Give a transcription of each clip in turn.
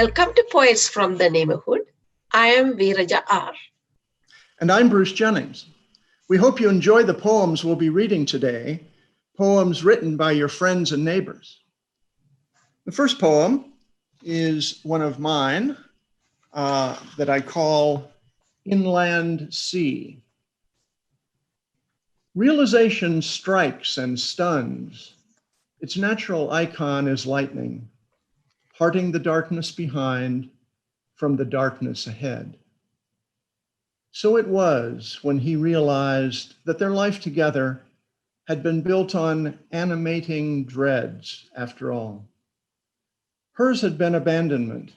Welcome to Poets from the Neighborhood. I am VeerajaR. And I'm Bruce Jennings. We hope you enjoy the poems we'll be reading today, poems written by your friends and neighbors. The first poem is one of mine that I call Inland Sea. Realization strikes and stuns. Its natural icon is lightning, parting the darkness behind from the darkness ahead. So it was when he realized that their life together had been built on animating dreads after all. Hers had been abandonment,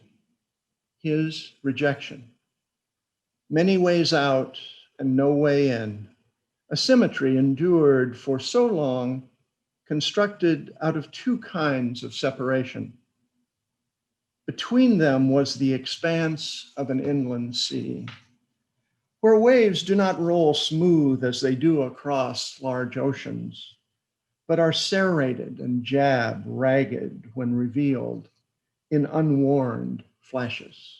his rejection. Many ways out and no way in. A symmetry endured for so long, constructed out of two kinds of separation. Between them was the expanse of an inland sea, where waves do not roll smooth as they do across large oceans, but are serrated and jab ragged when revealed in unwarned flashes.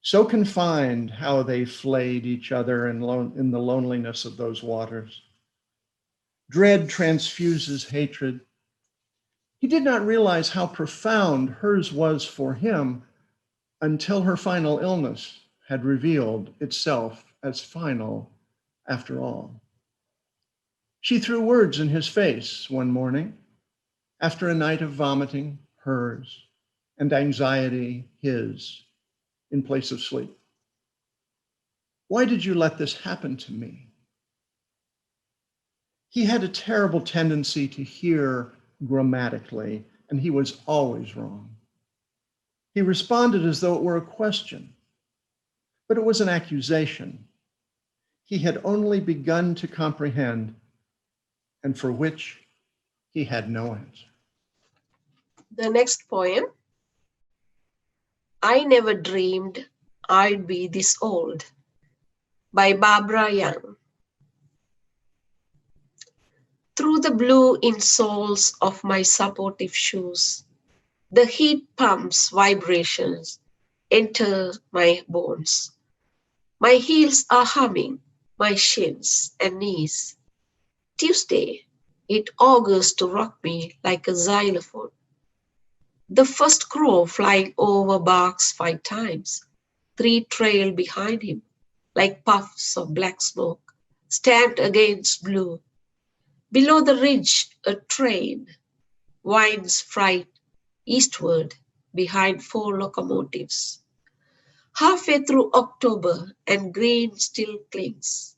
So confined how they flayed each other in the loneliness of those waters. Dread transfuses hatred. He did not realize how profound hers was for him until her final illness had revealed itself as final after all. She threw words in his face one morning after a night of vomiting, hers, and anxiety, his, in place of sleep. Why did you let this happen to me? He had a terrible tendency to hear grammatically, and he was always wrong. He responded as though it were a question, but it was an accusation he had only begun to comprehend and for which he had no answer. The next poem, I Never Dreamed I'd Be This Old, by Barbara Young. Through the blue insoles of my supportive shoes, the heat pumps vibrations enter my bones. My heels are humming, my shins and knees. Tuesday, it augurs to rock me like a xylophone. The first crow flying over barks 5 times. 3 trail behind him, like puffs of black smoke, stamped against blue. Below the ridge, a train winds fright eastward behind 4 locomotives. Halfway through October, and green still clings,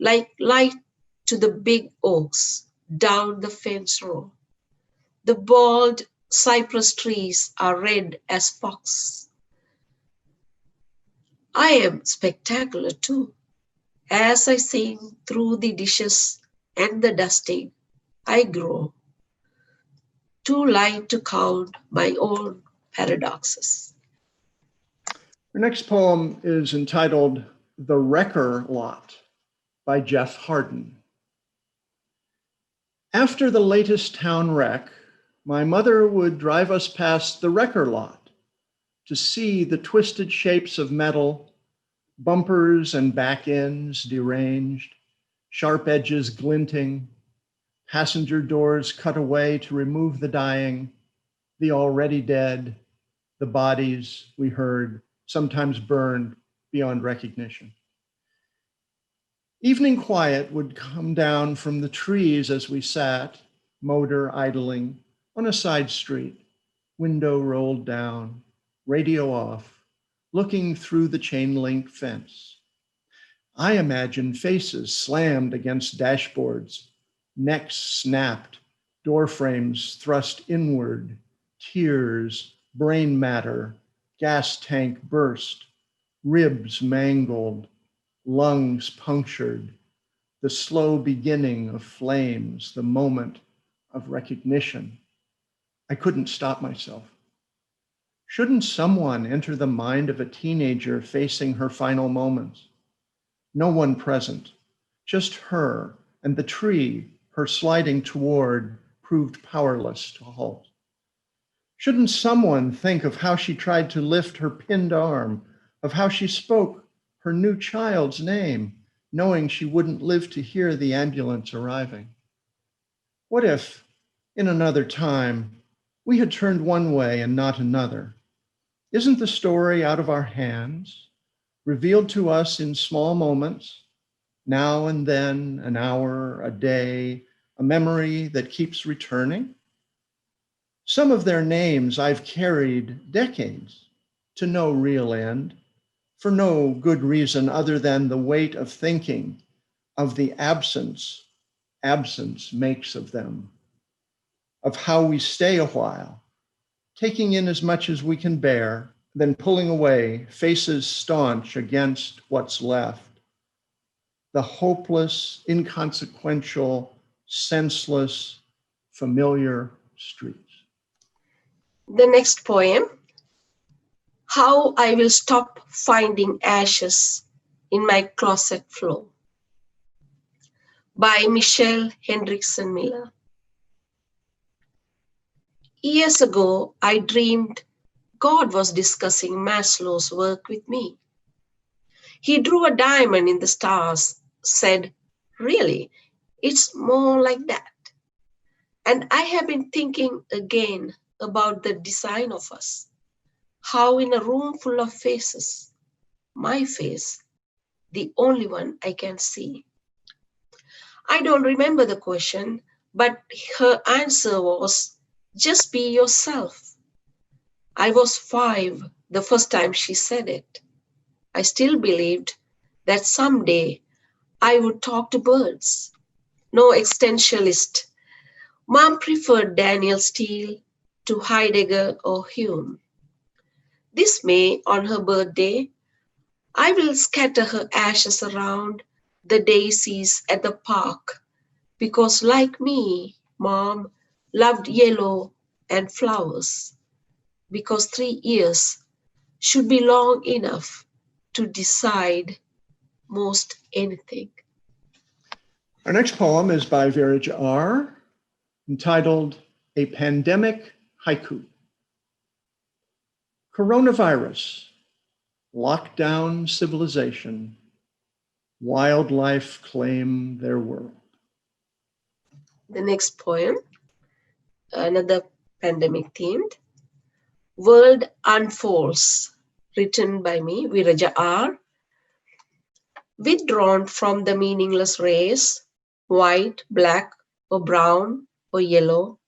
like light to the big oaks down the fence row. The bald cypress trees are red as fox. I am spectacular too. As I sing through the dishes and the dusting, I grow too light to count my own paradoxes. The next poem is entitled The Wrecker Lot by Jeff Harden. After the latest town wreck, my mother would drive us past the wrecker lot to see the twisted shapes of metal, bumpers and back ends deranged, sharp edges glinting, passenger doors cut away to remove the dying, the already dead, the bodies we heard, sometimes burned beyond recognition. Evening quiet would come down from the trees as we sat, motor idling, on a side street, window rolled down, radio off, looking through the chain link fence. I imagined faces slammed against dashboards, necks snapped, door frames thrust inward, tears, brain matter, gas tank burst, ribs mangled, lungs punctured, the slow beginning of flames, the moment of recognition. I couldn't stop myself. Shouldn't someone enter the mind of a teenager facing her final moments? No one present, just her and the tree her sliding toward proved powerless to halt. Shouldn't someone think of how she tried to lift her pinned arm, of how she spoke her new child's name, knowing she wouldn't live to hear the ambulance arriving? What if, in another time, we had turned one way and not another? Isn't the story out of our hands, revealed to us in small moments, now and then, an hour, a day, a memory that keeps returning? Some of their names I've carried decades to no real end, for no good reason other than the weight of thinking of the absence makes of them, of how we stay a while, taking in as much as we can bear, then pulling away, faces staunch against what's left. The hopeless, inconsequential, senseless, familiar streets. The next poem, How I Will Stop Finding Ashes in My Closet Floor, by Michelle Hendrixson-Miller. Years ago, I dreamed God was discussing Maslow's work with me. He drew a diamond in the stars, said, "Really, it's more like that." And I have been thinking again about the design of us. How in a room full of faces, my face, the only one I can see. I don't remember the question, but her answer was, "Just be yourself." I was 5 the first time she said it. I still believed that someday I would talk to birds. No existentialist. Mom preferred Daniel Steele to Heidegger or Hume. This May, on her birthday, I will scatter her ashes around the daisies at the park because, like me, Mom loved yellow and flowers. Because 3 years should be long enough to decide most anything. Our next poem is by VeerajaR, entitled A Pandemic Haiku. Coronavirus, lockdown civilization, wildlife claim their world. The next poem, another pandemic themed, World Unfolds, written by me, VeerajaR. Withdrawn from the meaningless race, white, black, or brown, or yellow,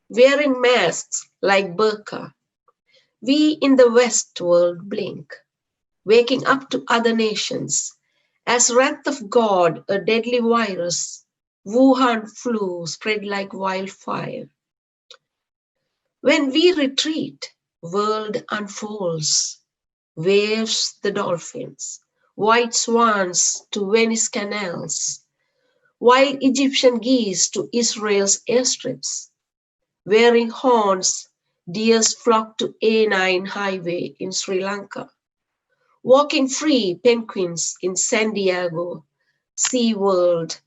wearing masks like burqa, we in the West world blink, waking up to other nations. As wrath of God, a deadly virus, Wuhan flu spread like wildfire. When we retreat, world unfolds, waves the dolphins, white swans to Venice canals, wild Egyptian geese to Israel's airstrips. Wearing horns, deers flock to A9 highway in Sri Lanka. Walking free penguins in San Diego, Sea World,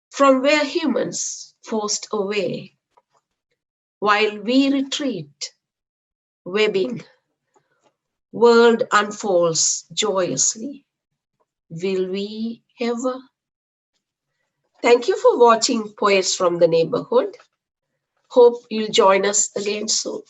from where humans forced away. While we retreat, webbing, world unfolds joyously. Will we ever? Thank you for watching Poets from the Neighborhood. Hope you'll join us again soon.